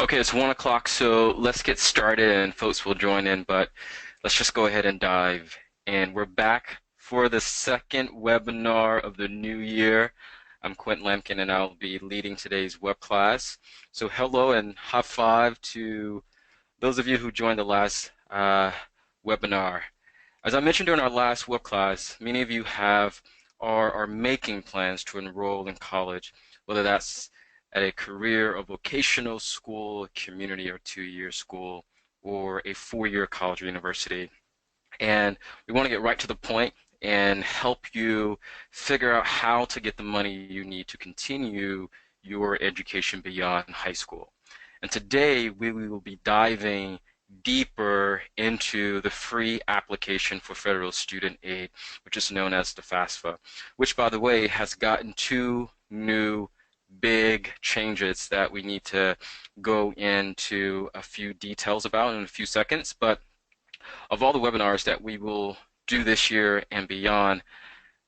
Okay, it's 1 o'clock, so let's get started and folks will join in, but let's just go ahead and dive in. We're back for the second webinar of the new year. I'm Quentin Lampkin and I'll be leading today's web class. So hello and high five to those of you who joined the last webinar. As I mentioned during our last web class, many of you are making plans to enroll in college, whether that's at a career or vocational school, community or 2-year school, or a 4-year college or university. And we want to get right to the point and help you figure out how to get the money you need to continue your education beyond high school. And today we will be diving deeper into the free application for federal student aid, which is known as the FAFSA, which, by the way, has gotten two new big changes that we need to go into a few details about in a few seconds. But of all the webinars that we will do this year and beyond,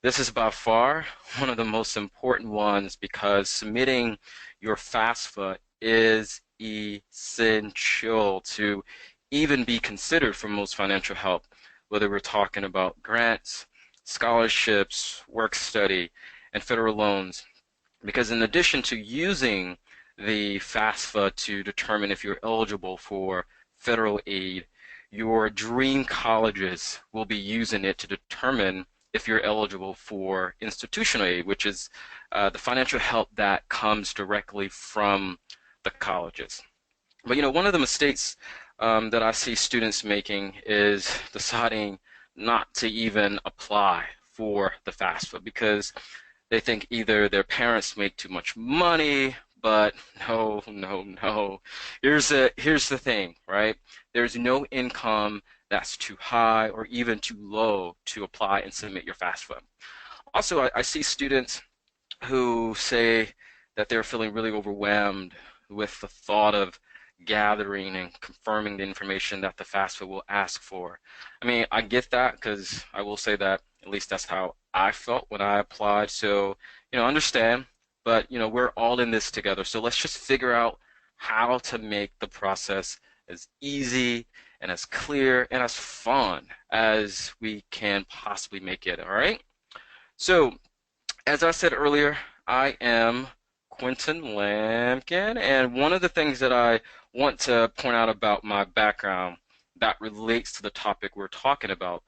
this is by far one of the most important ones because submitting your FAFSA is essential to even be considered for most financial help, whether we're talking about grants, scholarships, work study, and federal loans. Because in addition to using the FAFSA to determine if you're eligible for federal aid, your dream colleges will be using it to determine if you're eligible for institutional aid, which is the financial help that comes directly from the colleges. But one of the mistakes that I see students making is deciding not to even apply for the FAFSA because they think either their parents make too much money, but no. Here's the thing, right? There's no income that's too high or even too low to apply and submit your FAFSA. Also, I see students who say that they're feeling really overwhelmed with the thought of gathering and confirming the information that the FAFSA will ask for. I mean, I get that because I will say that at least that's how I felt when I applied. So, understand, but, we're all in this together. So let's just figure out how to make the process as easy and as clear and as fun as we can possibly make it, all right? So, as I said earlier, I am Quentin Lampkin, and one of the things that I want to point out about my background that relates to the topic we're talking about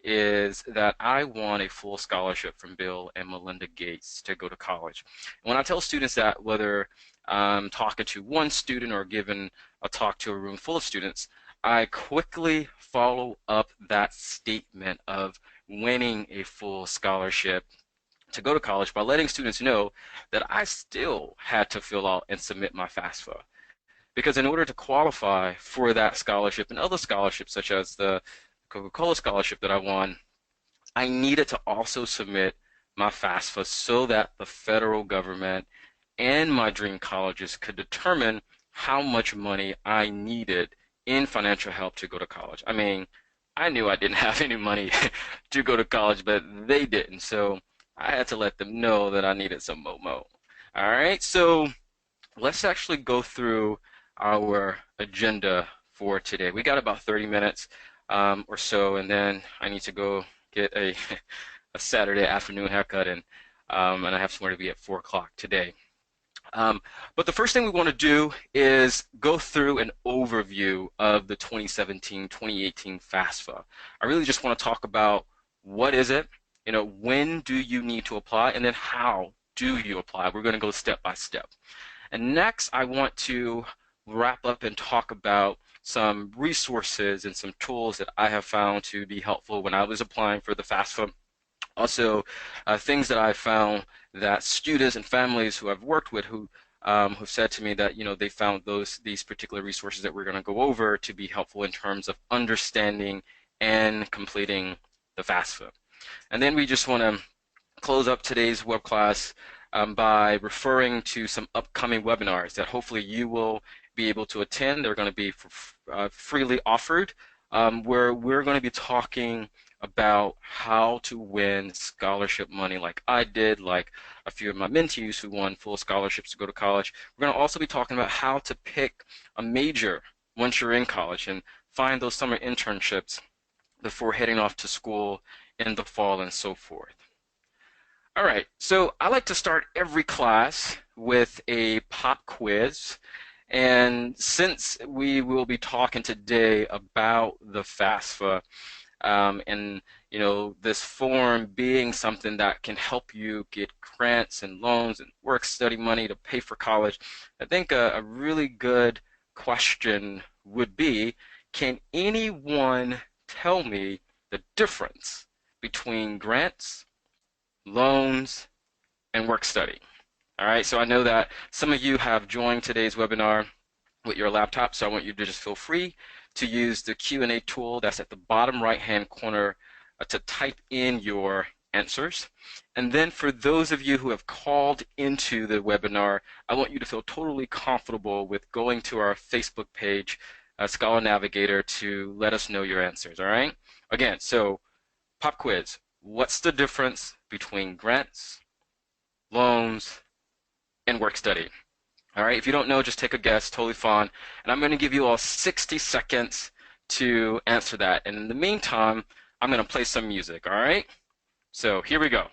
is that I won a full scholarship from Bill and Melinda Gates to go to college. When I tell students that, whether I'm talking to one student or giving a talk to a room full of students, I quickly follow up that statement of winning a full scholarship to go to college by letting students know that I still had to fill out and submit my FAFSA. Because in order to qualify for that scholarship and other scholarships such as the Coca-Cola scholarship that I won, I needed to also submit my FAFSA so that the federal government and my dream colleges could determine how much money I needed in financial help to go to college. I mean, I knew I didn't have any money to go to college, but they didn't. So I had to let them know that I needed some Momo. All right, so let's actually go through our agenda for today. We got about 30 minutes or so, and then I need to go get a Saturday afternoon haircut, and I have somewhere to be at 4 o'clock today. But the first thing we want to do is go through an overview of the 2017-2018 FAFSA. I really just want to talk about what is it, when do you need to apply, and then how do you apply. We're going to go step by step. And next, I want to wrap up and talk about some resources and some tools that I have found to be helpful when I was applying for the FAFSA. Also, things that I found that students and families who I've worked with who have said to me that they found these particular resources that we're going to go over to be helpful in terms of understanding and completing the FAFSA. And then we just want to close up today's web class by referring to some upcoming webinars that hopefully you will be able to attend. They're going to be freely offered, where we're going to be talking about how to win scholarship money like I did, like a few of my mentees who won full scholarships to go to college. We're going to also be talking about how to pick a major once you're in college and find those summer internships before heading off to school in the fall and so forth. All right, so I like to start every class with a pop quiz. And since we will be talking today about the FAFSA, and this form being something that can help you get grants and loans and work study money to pay for college, I think a really good question would be, can anyone tell me the difference between grants, loans, and work study? All right, so I know that some of you have joined today's webinar with your laptop, so I want you to just feel free to use the Q&A tool that's at the bottom right-hand corner to type in your answers. And then for those of you who have called into the webinar, I want you to feel totally comfortable with going to our Facebook page, Scholar Navigator, to let us know your answers, all right? Again, so pop quiz. What's the difference between grants, loans, and work study? All right, if you don't know, just take a guess, totally fine. And I'm going to give you all 60 seconds to answer that. And in the meantime, I'm going to play some music, all right? So here we go.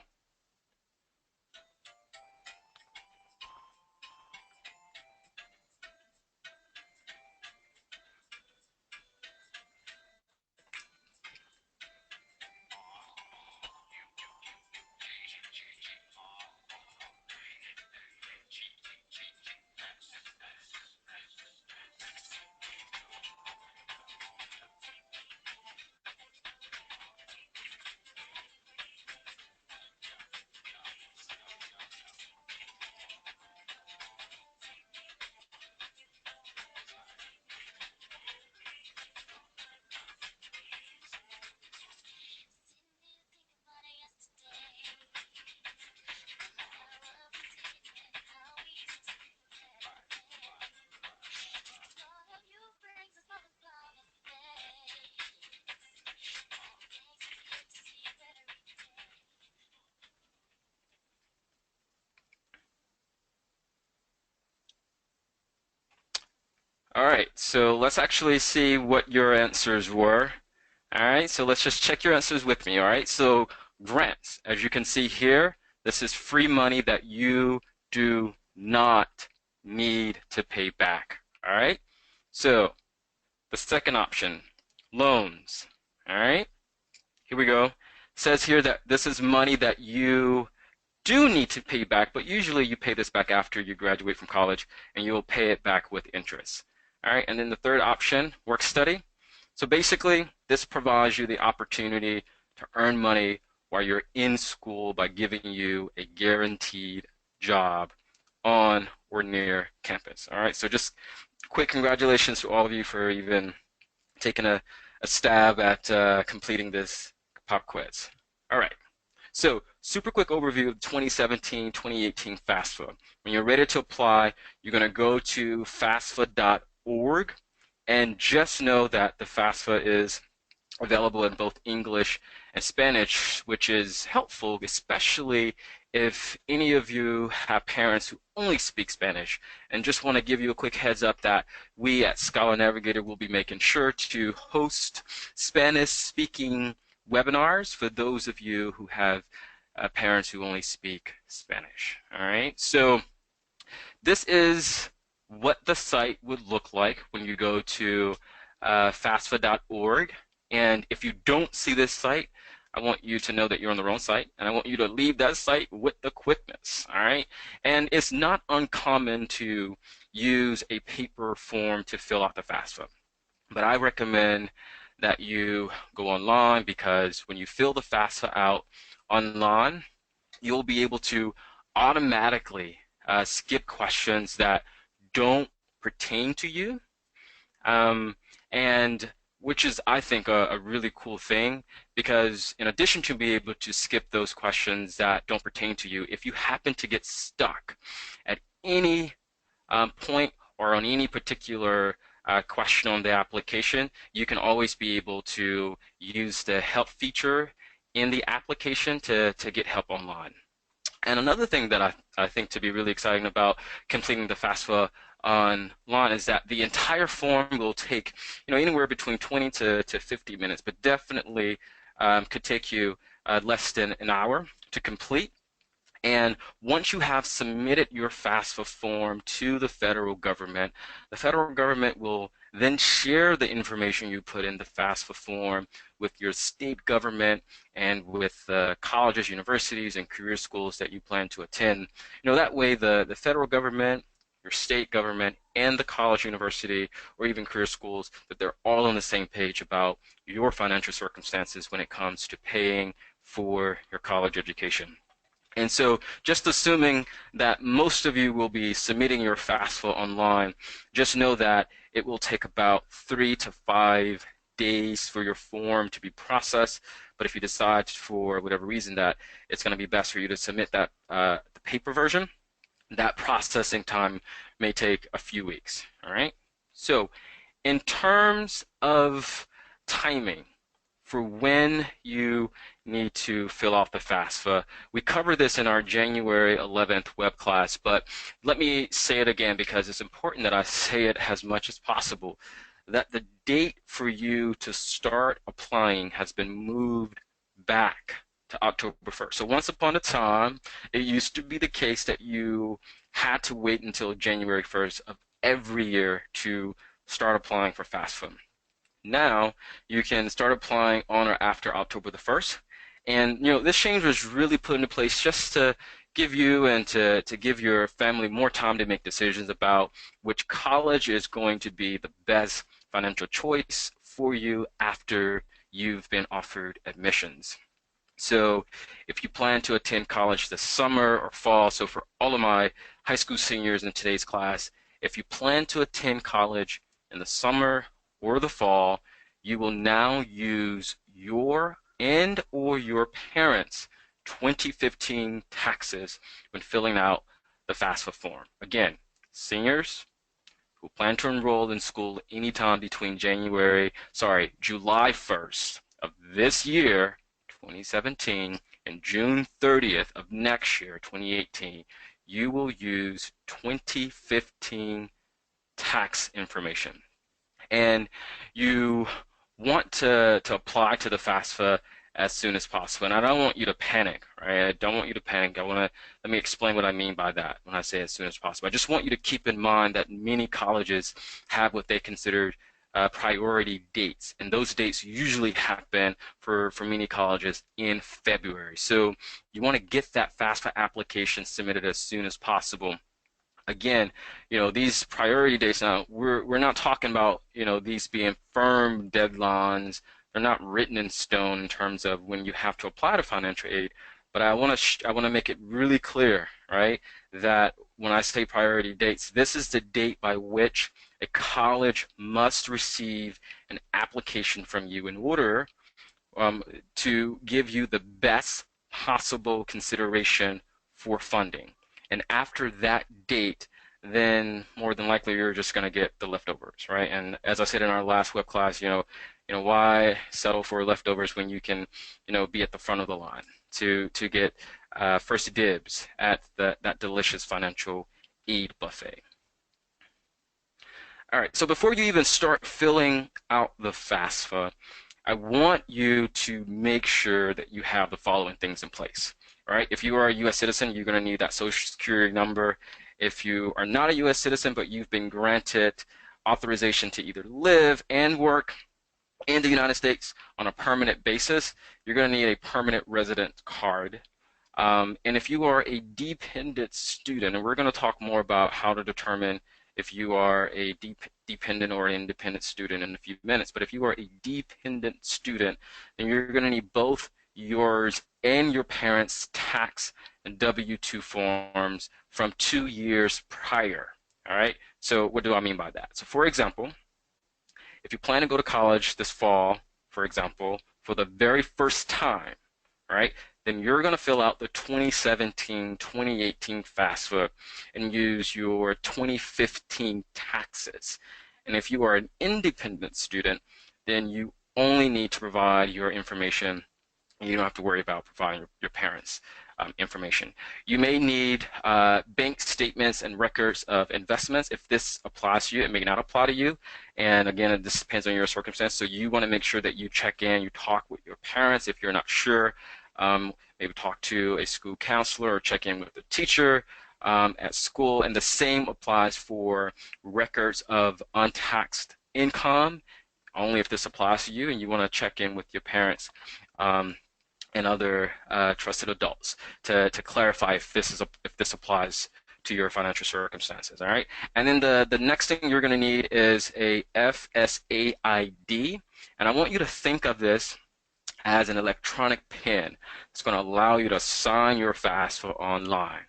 All right, so let's actually see what your answers were. All right, so let's just check your answers with me. All right, so grants, as you can see here, this is free money that you do not need to pay back. All right, so the second option, loans. All right, here we go. It says here that this is money that you do need to pay back, but usually you pay this back after you graduate from college, and you will pay it back with interest. All right, and then the third option, work study. So basically, this provides you the opportunity to earn money while you're in school by giving you a guaranteed job on or near campus. All right, so just quick congratulations to all of you for even taking a stab at completing this pop quiz. All right. So, super quick overview of 2017-2018 FAFSA. When you're ready to apply, you're going to go to FAFSA.org, and just know that the FAFSA is available in both English and Spanish, which is helpful, especially if any of you have parents who only speak Spanish. And just want to give you a quick heads up that we at Scholar Navigator will be making sure to host Spanish-speaking webinars for those of you who have parents who only speak Spanish. All right, so this is what the site would look like when you go to FAFSA.org. And if you don't see this site, I want you to know that you're on the wrong site, and I want you to leave that site with the quickness, all right? And it's not uncommon to use a paper form to fill out the FAFSA, but I recommend that you go online, because when you fill the FAFSA out online, you'll be able to automatically skip questions that don't pertain to you, and which is, I think, a really cool thing, because in addition to being able to skip those questions that don't pertain to you, if you happen to get stuck at any point or on any particular question on the application, you can always be able to use the help feature in the application to get help online. And another thing that I think to be really exciting about completing the FAFSA online is that the entire form will take, anywhere between 20 to 50 minutes, but definitely could take you less than an hour to complete. And once you have submitted your FAFSA form to the federal government will then share the information you put in the FAFSA form with your state government and with colleges, universities, and career schools that you plan to attend. That way the federal government, your state government, and the college, university, or even career schools, that they're all on the same page about your financial circumstances when it comes to paying for your college education. And so just assuming that most of you will be submitting your FAFSA online, just know that it will take about 3 to 5 days for your form to be processed. But if you decide for whatever reason that it's going to be best for you to submit that the paper version, that processing time may take a few weeks. All right. So in terms of timing, for when you need to fill out the FAFSA. We covered this in our January 11th web class, but let me say it again because it's important that I say it as much as possible, that the date for you to start applying has been moved back to October 1st. So once upon a time, it used to be the case that you had to wait until January 1st of every year to start applying for FAFSA. Now you can start applying on or after October the 1st. And this change was really put into place just to give you and to give your family more time to make decisions about which college is going to be the best financial choice for you after you've been offered admissions. So if you plan to attend college this summer or fall, so for all of my high school seniors in today's class, if you plan to attend college in the summer or the fall, you will now use your and or your parents' 2015 taxes when filling out the FAFSA form. Again, seniors who plan to enroll in school anytime between July 1st of this year, 2017, and June 30th of next year, 2018, you will use 2015 tax information. And you want to apply to the FAFSA as soon as possible. And I don't want you to panic, right? I don't want you to panic. Let me explain what I mean by that when I say as soon as possible. I just want you to keep in mind that many colleges have what they consider priority dates. And those dates usually happen for many colleges in February. So you want to get that FAFSA application submitted as soon as possible. Again, these priority dates now, we're not talking about, these being firm deadlines. They're not written in stone in terms of when you have to apply to financial aid. But I want to make it really clear, right, that when I say priority dates, this is the date by which a college must receive an application from you in order to give you the best possible consideration for funding. And after that date, then more than likely you're just going to get the leftovers, right? And as I said in our last web class, why settle for leftovers when you can, be at the front of the line to get first dibs at that delicious financial aid buffet. All right, so before you even start filling out the FAFSA, I want you to make sure that you have the following things in place. All right, if you are a U.S. citizen, you're going to need that Social Security number. If you are not a U.S. citizen, but you've been granted authorization to either live and work in the United States on a permanent basis, you're going to need a permanent resident card. And if you are a dependent student, and we're going to talk more about how to determine if you are a dependent or an independent student in a few minutes, but if you are a dependent student, then you're going to need both yours and your parents' tax and W-2 forms from 2 years prior. All right, so what do I mean by that? So for example, if you plan to go to college this fall, for example, for the very first time, right, then you're going to fill out the 2017-2018 FAFSA and use your 2015 taxes. And if you are an independent student, then you only need to provide your information. You don't have to worry about providing your parents' information. You may need bank statements and records of investments. If this applies to you, it may not apply to you. And again, this depends on your circumstance. So you want to make sure that you check in, you talk with your parents if you're not sure. Maybe talk to a school counselor or check in with the teacher at school. And the same applies for records of untaxed income, only if this applies to you and you want to check in with your parents. And other trusted adults to clarify if this applies to your financial circumstances. All right, and then the next thing you're going to need is a FSA ID, and I want you to think of this as an electronic PIN. It's going to allow you to sign your FAFSA online.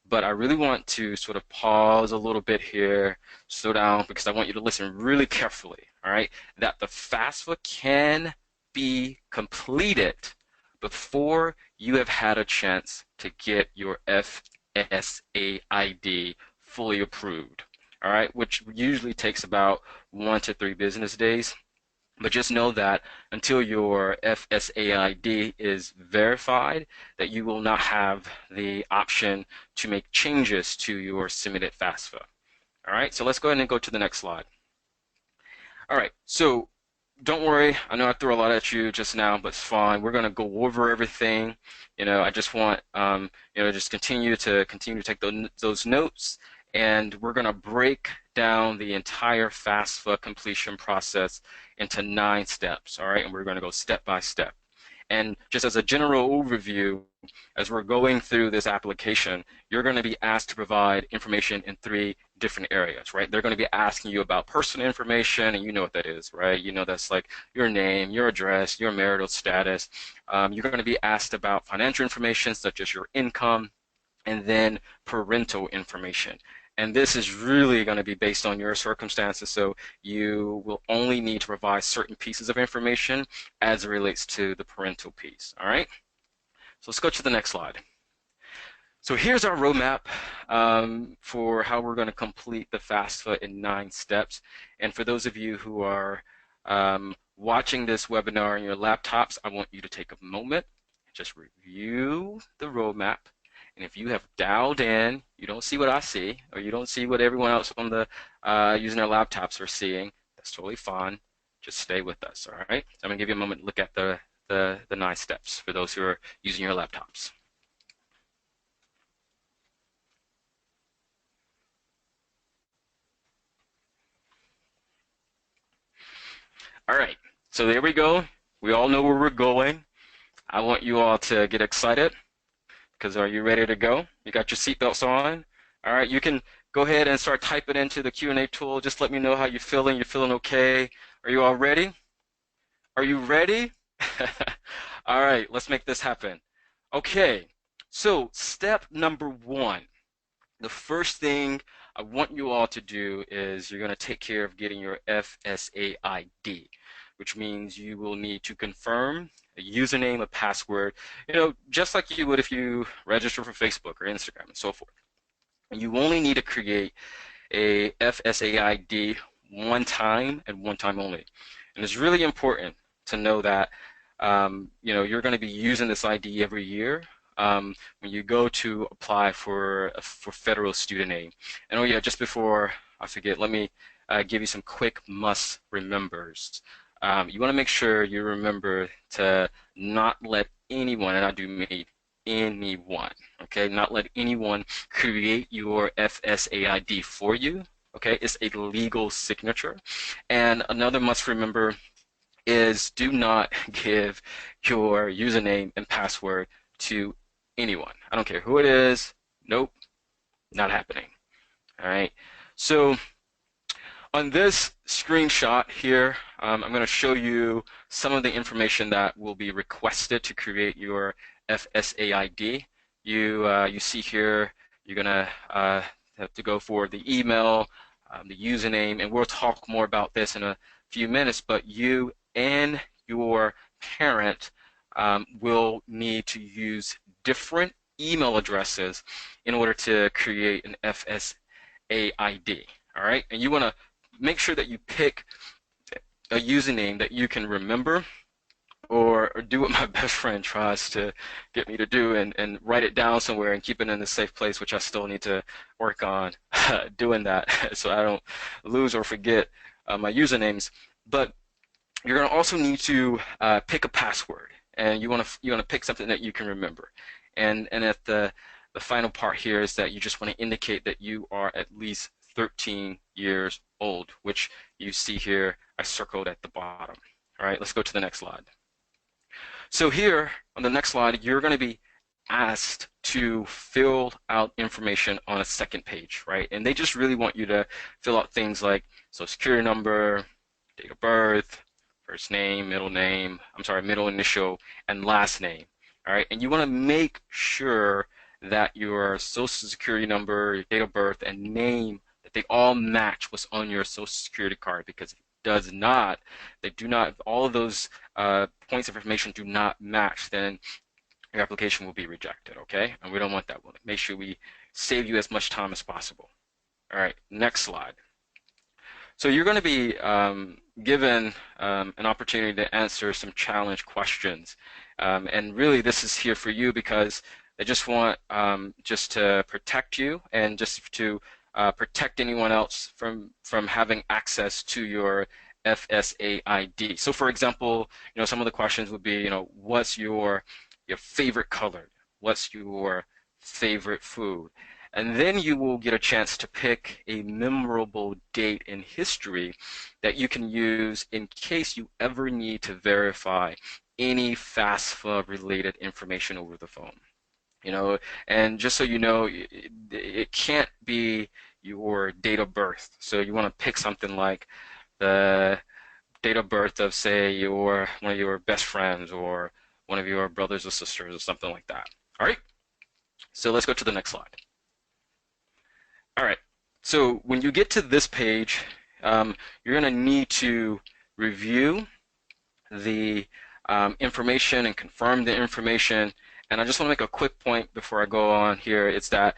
But I really want to sort of pause a little bit here, slow down, because I want you to listen really carefully. All right, that the FAFSA can be completed before you have had a chance to get your FSA ID fully approved, all right, which usually takes about 1 to 3 business days. But just know that until your FSA ID is verified, that you will not have the option to make changes to your submitted FAFSA. All right, so let's go ahead and go to the next slide. All right, so don't worry, I know I threw a lot at you just now, but it's fine. We're going to go over everything. I just want just continue to take those notes, and we're going to break down the entire FAFSA completion process into 9 steps. All right, and we're going to go step by step. And just as a general overview, as we're going through this application, you're going to be asked to provide information in 3 different areas, right? They're going to be asking you about personal information, and you know what that is, right? You know that's like your name, your address, your marital status. You're going to be asked about financial information, such as your income, and then parental information. And this is really going to be based on your circumstances, so you will only need to provide certain pieces of information as it relates to the parental piece, all right? So let's go to the next slide. So here's our roadmap for how we're going to complete the FAFSA in 9 steps. And for those of you who are watching this webinar on your laptops, I want you to take a moment, just review the roadmap. And if you have dialed in, you don't see what I see, or you don't see what everyone else on the using their laptops are seeing, that's totally fine. Just stay with us, all right? So I'm going to give you a moment to look at the 9 steps for those who are using your laptops. All right, so there we go. We all know where we're going. I want you all to get excited, because are you ready to go? You got your seatbelts on? All right, you can go ahead and start typing into the Q&A tool. Just let me know how you're feeling. You're feeling okay? Are you all ready? Are you ready? All right, let's make this happen. Okay, so step number 1. The first thing I want you all to do is you're going to take care of getting your FSA ID, which means you will need to confirm a username, a password, just like you would if you register for Facebook or Instagram and so forth. And you only need to create a FSA ID one time and one time only. And it's really important to know that you're going to be using this ID every year when you go to apply for federal student aid. And oh yeah, just before I forget, let me give you some quick must remembers. You want to make sure you remember to not let anyone, and I do mean anyone, okay, not let anyone create your FSA ID for you. Okay, it's a legal signature. And another must remember is do not give your username and password to anyone. I don't care who it is. Nope, not happening. All right, so on this screenshot here, I'm going to show you some of the information that will be requested to create your FSA ID. You see here, you're going to have to go for the email, the username, and we'll talk more about this in a few minutes, but you and your parent will need to use different email addresses in order to create an FSA ID. All right, and you want to make sure that you pick a username that you can remember, or do what my best friend tries to get me to do, and write it down somewhere and keep it in a safe place, which I still need to work on doing that so I don't lose or forget my usernames. But you're going to also need to pick a password, and you want to pick something that you can remember. And at the final part here is that you just want to indicate that you are at least 13 years old, which you see here I circled at the bottom. All right, let's go to the next slide. So here on the next slide, you're going to be asked to fill out information on a second page, right? And they just really want you to fill out things like social security number, date of birth, first name, middle initial, and last name. All right, and you want to make sure that your social security number, your date of birth, and name, that they all match what's on your social security card, because if it does not, they do not, all of those points of information do not match, then your application will be rejected, okay? And we don't want that. We'll make sure we save you as much time as possible. All right, next slide. So you're going to be given an opportunity to answer some challenge questions. And really this is here for you because they just want just to protect you, and just to protect anyone else from having access to your FSA ID. So for example, some of the questions would be, what's your favorite color? What's your favorite food? And then you will get a chance to pick a memorable date in history that you can use in case you ever need to verify any FAFSA related information over the phone. And just so you know, it can't be your date of birth. So you want to pick something like the date of birth of, say, one of your best friends, or one of your brothers or sisters, or something like that. All right, so let's go to the next slide. All right, so when you get to this page, you're going to need to review the information and confirm the information. And I just want to make a quick point before I go on here. It's that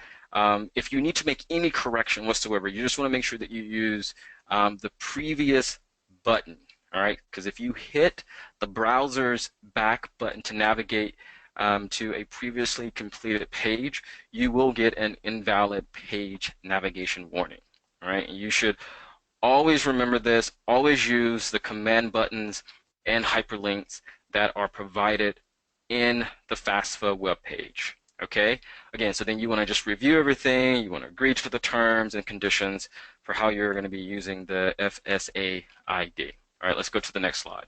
if you need to make any correction whatsoever, you just want to make sure that you use the previous button. All right, because if you hit the browser's back button to navigate to a previously completed page, you will get an invalid page navigation warning. All right, and you should always remember this. Always use the command buttons and hyperlinks that are provided in the FAFSA web page. Okay, again, so then you want to just review everything. You want to agree to the terms and conditions for how you're going to be using the FSA ID. All right, let's go to the next slide.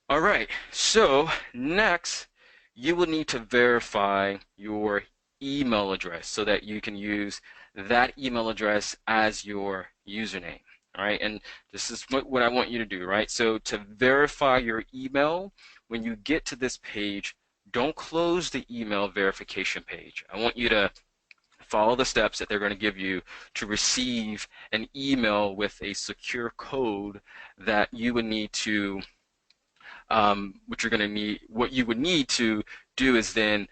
All right, so next you will need to verify your email address so that you can use that email address as your username. All right, and this is what I want you to do, right? So to verify your email, when you get to this page, don't close the email verification page. I want you to follow the steps that they're going to give you to receive an email with a secure code that you would need to, what you would need to do is then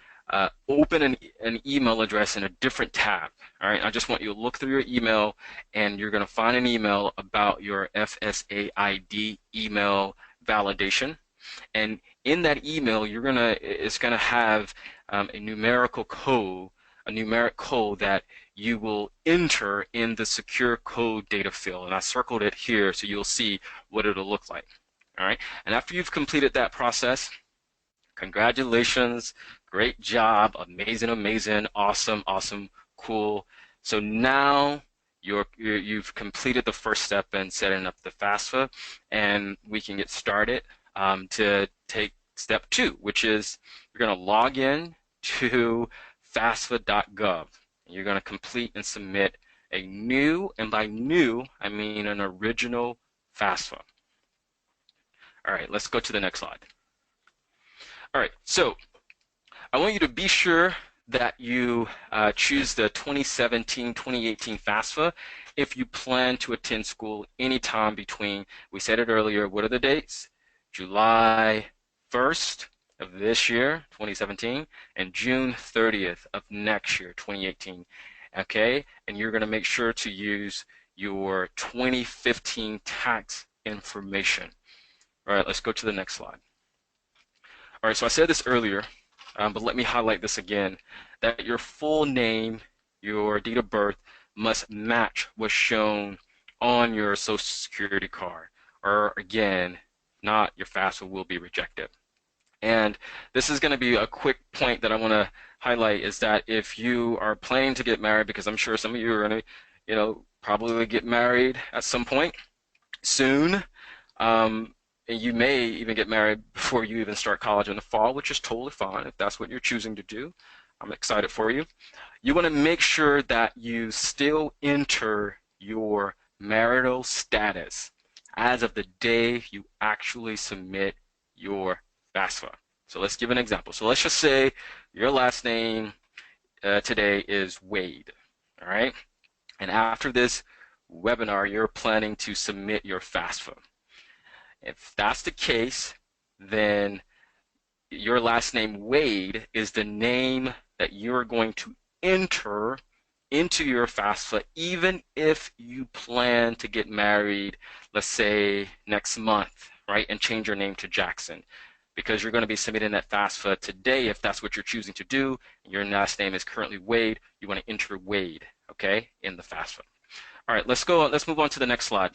open an email address in a different tab. All right, I just want you to look through your email, and you're going to find an email about your FSA ID email validation. And in that email, it's gonna have a numeric code that you will enter in the secure code data field. And I circled it here so you'll see what it'll look like. All right, and after you've completed that process, congratulations, great job, amazing, amazing, awesome, awesome, cool. So now you've completed the first step in setting up the FAFSA, and we can get started to take step 2, which is you're going to log in to FAFSA.gov. You're going to complete and submit a new, and by new, I mean an original FAFSA. All right, let's go to the next slide. All right, so I want you to be sure that you choose the 2017-2018 FAFSA if you plan to attend school anytime between, we said it earlier, what are the dates? July 1st of this year, 2017, and June 30th of next year, 2018. Okay, and you're going to make sure to use your 2015 tax information. All right, let's go to the next slide. All right, so I said this earlier, but let me highlight this again, that your full name, your date of birth must match what's shown on your Social Security card, or again, not, your FAFSA will be rejected. And this is going to be a quick point that I want to highlight, is that if you are planning to get married, because I'm sure some of you are going to, probably get married at some point soon, and you may even get married before you even start college in the fall, which is totally fine if that's what you're choosing to do. I'm excited for you. You want to make sure that you still enter your marital status as of the day you actually submit your FAFSA. So let's give an example. So let's just say your last name today is Wade, all right? And after this webinar, you're planning to submit your FAFSA. If that's the case, then your last name Wade is the name that you're going to enter into your FAFSA, even if you plan to get married, let's say next month, right, and change your name to Jackson, because you're going to be submitting that FAFSA today. If that's what you're choosing to do, and your last name is currently Wade, you want to enter Wade, okay, in the FAFSA. All right, let's move on to the next slide.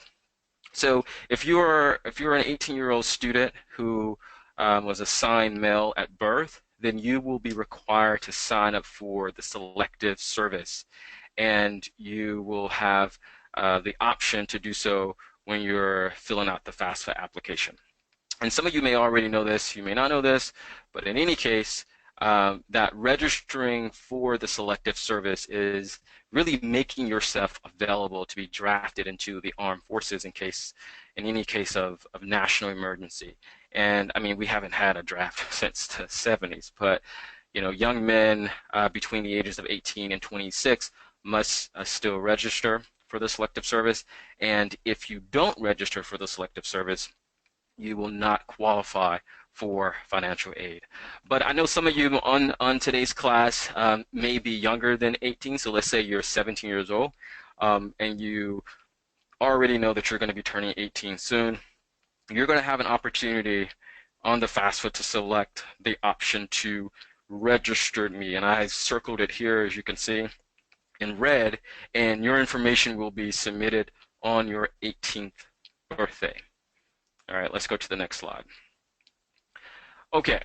So if you're an 18-year-old student who was assigned male at birth, then you will be required to sign up for the selective service, and you will have the option to do so when you're filling out the FAFSA application. And some of you may already know this, you may not know this, but in any case, that registering for the selective service is really making yourself available to be drafted into the armed forces in any case of national emergency. And I mean, we haven't had a draft since the 70s, but young men between the ages of 18 and 26 must still register for the selective service. And if you don't register for the selective service, you will not qualify for financial aid. But I know some of you on today's class may be younger than 18, so let's say you're 17 years old, and you already know that you're going to be turning 18 soon. You're going to have an opportunity on the FAFSA to select the option to register me, and I circled it here, as you can see, in red, and your information will be submitted on your 18th birthday. All right, let's go to the next slide. Okay,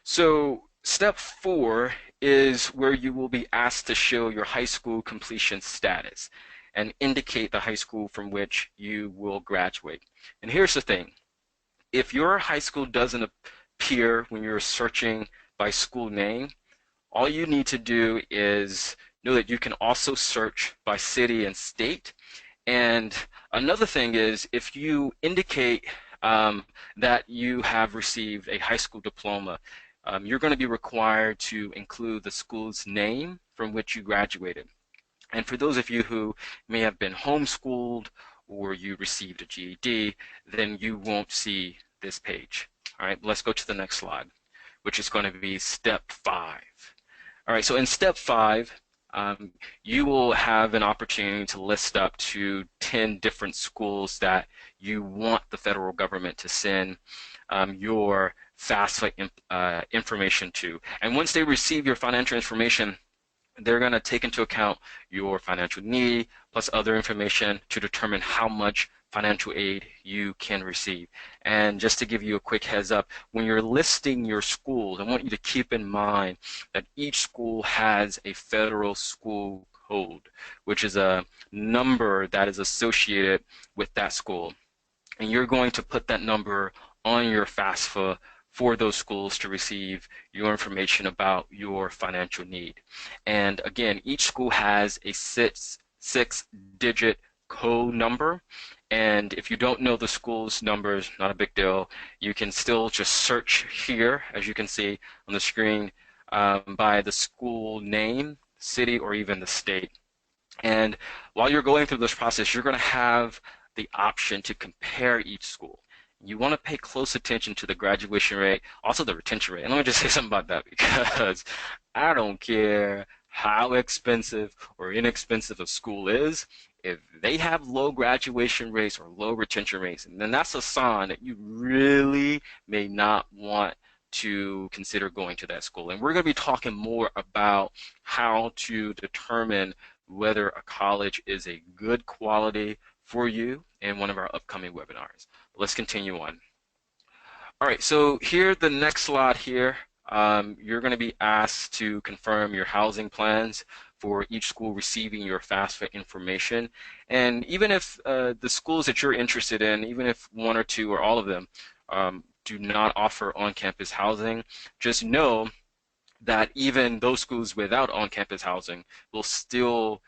so step 4 is where you will be asked to show your high school completion status and indicate the high school from which you will graduate. And here's the thing. If your high school doesn't appear when you're searching by school name, all you need to do is know that you can also search by city and state. And another thing is, if you indicate that you have received a high school diploma, you're going to be required to include the school's name from which you graduated. And for those of you who may have been homeschooled or you received a GED, then you won't see this page. All right, let's go to the next slide, which is going to be step 5. All right, so in step 5, you will have an opportunity to list up to 10 different schools that you want the federal government to send your FAFSA information to. And once they receive your financial information, they're going to take into account your financial need plus other information to determine how much financial aid you can receive. And just to give you a quick heads up, when you're listing your schools, I want you to keep in mind that each school has a federal school code, which is a number that is associated with that school. And you're going to put that number on your FAFSA for those schools to receive your information about your financial need. And again, each school has a six-digit code number. And if you don't know the school's numbers, not a big deal. You can still just search here, as you can see on the screen, by the school name, city, or even the state. And while you're going through this process, you're going to have the option to compare each school. You want to pay close attention to the graduation rate, also the retention rate. And let me just say something about that, because I don't care how expensive or inexpensive a school is. If they have low graduation rates or low retention rates, and then that's a sign that you really may not want to consider going to that school. And we're going to be talking more about how to determine whether a college is a good quality for you in one of our upcoming webinars. Let's continue on. All right, so here, the next slide here, you're going to be asked to confirm your housing plans for each school receiving your FAFSA information. And even if the schools that you're interested in, even if one or two or all of them do not offer on-campus housing, just know that even those schools without on-campus housing will still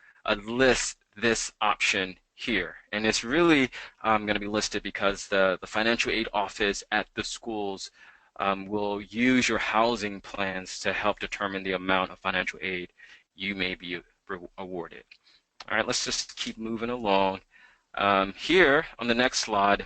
list this option here. And it's really going to be listed because the financial aid office at the schools will use your housing plans to help determine the amount of financial aid you may be awarded. All right, let's just keep moving along. Here on the next slide,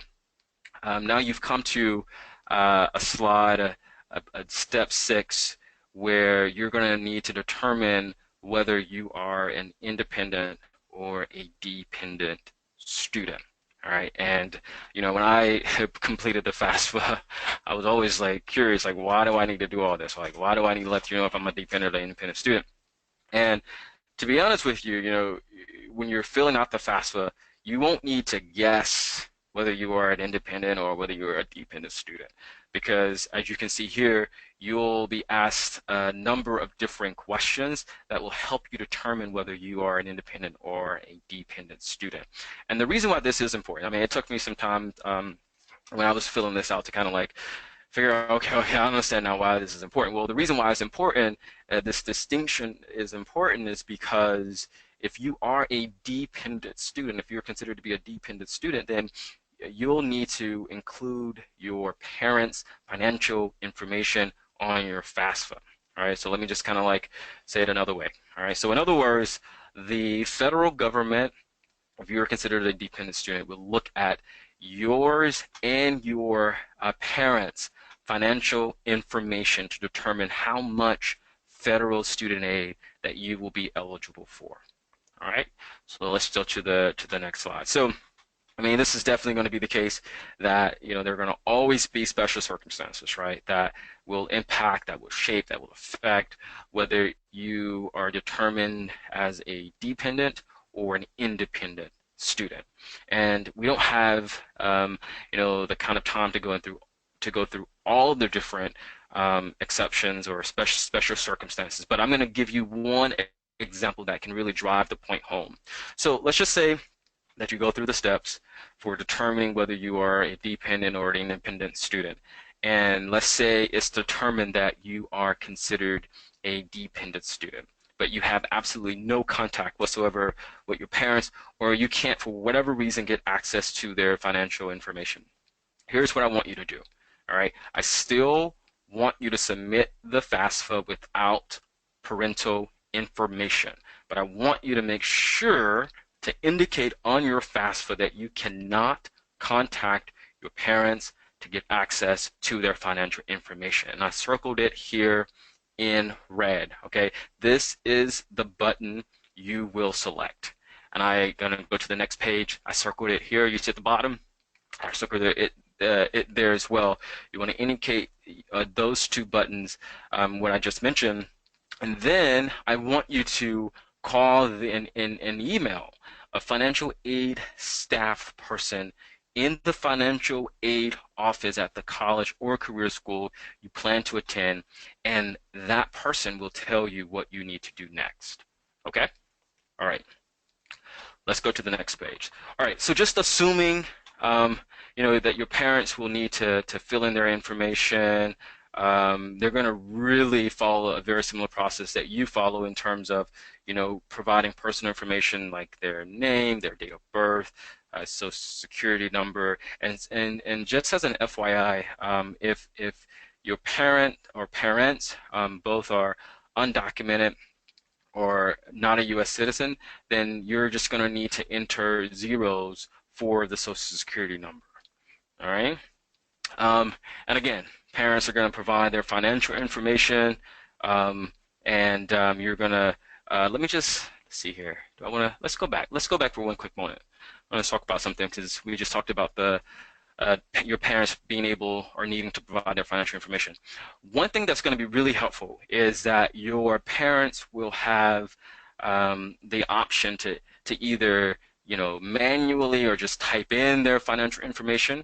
now you've come to a slide, a step 6, where you're going to need to determine whether you are an independent or a dependent student. All right, and when I completed the FAFSA, I was always like curious, like, why do I need to do all this? Like, why do I need to let you know if I'm a dependent or independent student? And to be honest with you, when you're filling out the FAFSA, you won't need to guess whether you are an independent or whether you're a dependent student, because as you can see here, you'll be asked a number of different questions that will help you determine whether you are an independent or a dependent student. And the reason why this is important, I mean, it took me some time when I was filling this out to kind of like figure out, okay, I understand now why this is important. Well, the reason why it's important, this distinction is important, is because if you are a dependent student, if you're considered to be a dependent student, then you'll need to include your parents' financial information on your FAFSA. All right, so let me just kind of like say it another way. All right, so in other words, the federal government, if you're considered a dependent student, will look at yours and your parents' financial information to determine how much federal student aid that you will be eligible for. All right, so let's go to the next slide. So I mean, this is definitely going to be the case that, there are going to always be special circumstances, right, that will impact, that will shape, that will affect whether you are determined as a dependent or an independent student. And we don't have, the kind of time to go through all of the different exceptions or special circumstances. But I'm going to give you one example that can really drive the point home. So let's just say that you go through the steps for determining whether you are a dependent or an independent student. And let's say it's determined that you are considered a dependent student, but you have absolutely no contact whatsoever with your parents, or you can't, for whatever reason, get access to their financial information. Here's what I want you to do. All right, I still want you to submit the FAFSA without parental information, but I want you to make sure to indicate on your FAFSA that you cannot contact your parents to get access to their financial information. And I circled it here in red, okay? This is the button you will select. And I'm gonna go to the next page. I circled it here, you see at the bottom. I circled it there as well. You wanna indicate those two buttons, what I just mentioned. And then I want you to call an email a financial aid staff person in the financial aid office at the college or career school you plan to attend, and that person will tell you what you need to do next. Okay? All right. Let's go to the next page. All right, so just assuming that your parents will need to fill in their information. They're going to really follow a very similar process that you follow in terms of, providing personal information like their name, their date of birth, social security number, and just as an FYI, if your parent or parents both are undocumented or not a U.S. citizen, then you're just going to need to enter zeros for the social security number. All right. And again, parents are going to provide their financial information, and you're going to, let me just see here. Do I want to? Let's go back. Let's go back for one quick moment. I want to talk about something because we just talked about the your parents being able or needing to provide their financial information. One thing that's going to be really helpful is that your parents will have the option to either manually or just type in their financial information,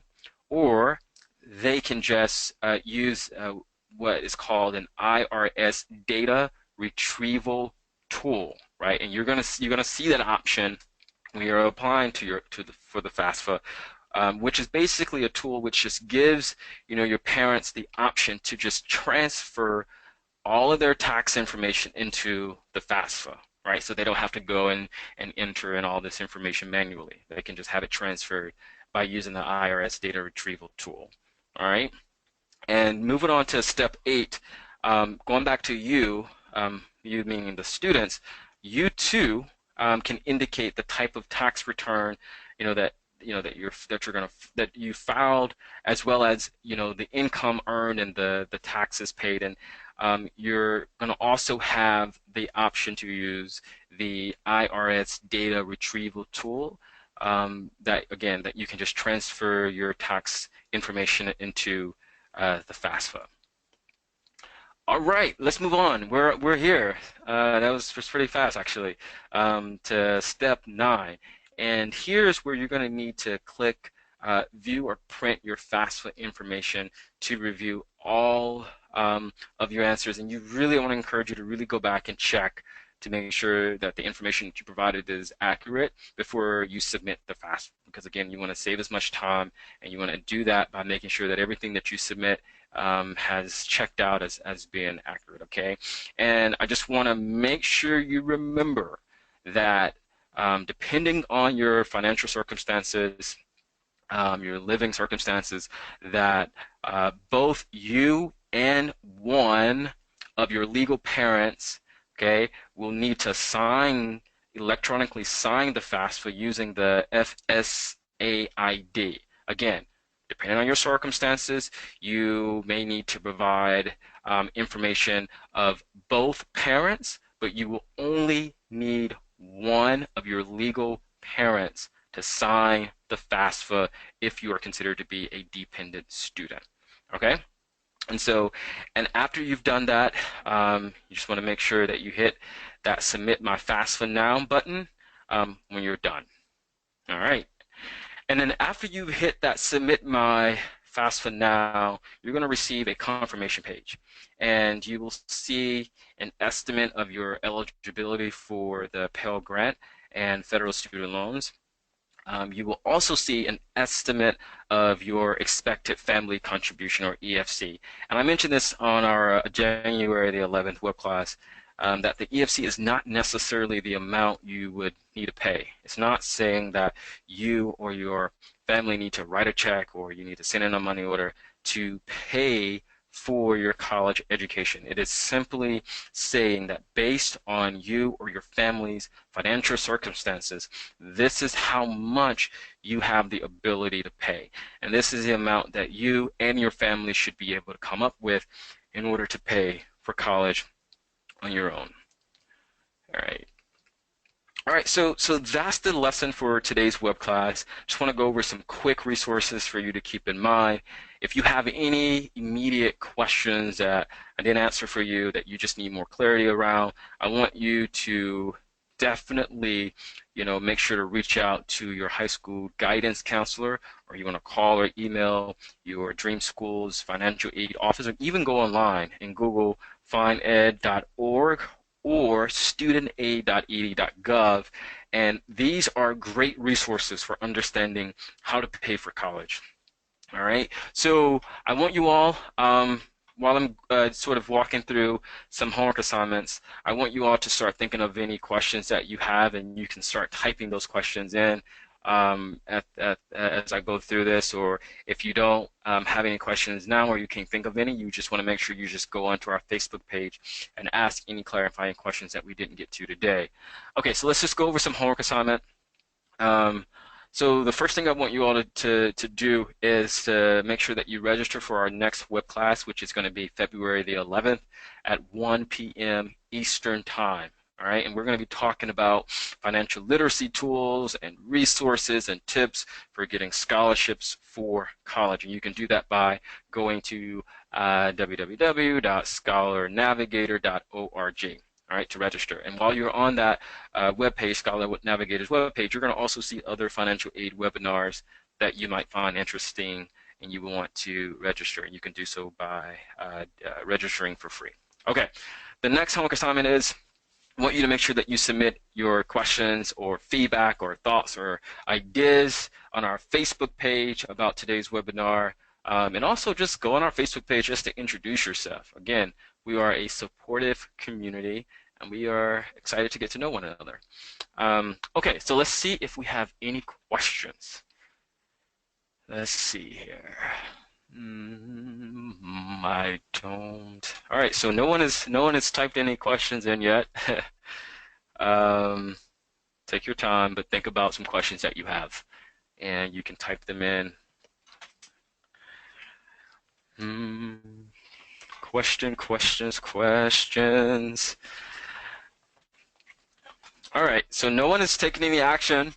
or they can just use what is called an IRS data retrieval tool, right? And you're gonna see that option when you're applying for the FAFSA, which is basically a tool which just gives your parents the option to just transfer all of their tax information into the FAFSA, right? So they don't have to go and enter in all this information manually. They can just have it transferred by using the IRS data retrieval tool. All right. And moving on to step 8, going back to you, you meaning the students, you too can indicate the type of tax return, that that you filed, as well as the income earned and the taxes paid, and you're going to also have the option to use the IRS data retrieval tool. That you can just transfer your tax information into the FAFSA. All right, let's move on. We're here. That was pretty fast, actually. To step 9, and here's where you're going to need to click view or print your FAFSA information to review all of your answers. And I want to encourage you to really go back and check to make sure that the information that you provided is accurate before you submit the FAFSA. Because again, you want to save as much time, and you want to do that by making sure that everything that you submit has checked out as being accurate, okay? And I just want to make sure you remember that depending on your financial circumstances, your living circumstances, that both you and one of your legal parents, okay, will need to electronically sign the FAFSA using the FSAID. Again, depending on your circumstances, you may need to provide information of both parents, but you will only need one of your legal parents to sign the FAFSA if you are considered to be a dependent student. Okay? And after you've done that, you just want to make sure that you hit that Submit My FAFSA Now button when you're done. All right. And then after you hit that Submit My FAFSA Now, you're going to receive a confirmation page. And you will see an estimate of your eligibility for the Pell Grant and federal student loans. You will also see an estimate of your expected family contribution, or EFC. And I mentioned this on our January the 11th web class, that the EFC is not necessarily the amount you would need to pay. It's not saying that you or your family need to write a check or you need to send in a money order to pay for your college education. It is simply saying that based on you or your family's financial circumstances, this is how much you have the ability to pay. And this is the amount that you and your family should be able to come up with in order to pay for college on your own. All right. All right, so that's the lesson for today's web class. Just want to go over some quick resources for you to keep in mind. If you have any immediate questions that I didn't answer for you, that you just need more clarity around, I want you to definitely, make sure to reach out to your high school guidance counselor, or you want to call or email your Dream School's financial aid office, or even go online and Google finded.org or studentaid.ed.gov, and these are great resources for understanding how to pay for college. All right, so I want you all, while I'm sort of walking through some homework assignments, I want you all to start thinking of any questions that you have, and you can start typing those questions in as I go through this, or if you don't have any questions now, or you can't think of any, you just want to make sure you just go onto our Facebook page and ask any clarifying questions that we didn't get to today. Okay, so let's just go over some homework assignment. So the first thing I want you all to do is to make sure that you register for our next web class, which is going to be February the 11th at 1 p.m. Eastern Time. All right, and we're going to be talking about financial literacy tools and resources and tips for getting scholarships for college. And you can do that by going to www.scholarnavigator.org. All right, to register. And while you're on that webpage, Scholar Navigator's webpage, you're going to also see other financial aid webinars that you might find interesting and you want to register. And you can do so by registering for free. Okay, the next homework assignment is I want you to make sure that you submit your questions or feedback or thoughts or ideas on our Facebook page about today's webinar. And also just go on our Facebook page just to introduce yourself. Again, we are a supportive community and we are excited to get to know one another. Okay, so let's see if we have any questions. Let's see here. I don't. All right, so no one has typed any questions in yet. Take your time, but think about some questions that you have, and you can type them in. Questions. All right, so no one is taking any action.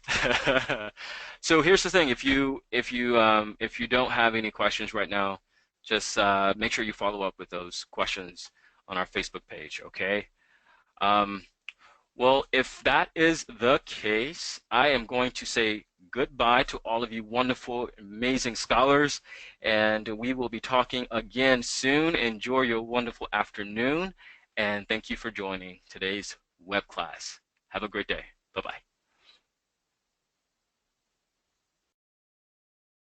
So here's the thing: if you don't have any questions right now, just make sure you follow up with those questions on our Facebook page. Okay. Well, if that is the case, I am going to say goodbye to all of you wonderful, amazing scholars, and we will be talking again soon. Enjoy your wonderful afternoon, and thank you for joining today's web class. Have a great day. Bye-bye.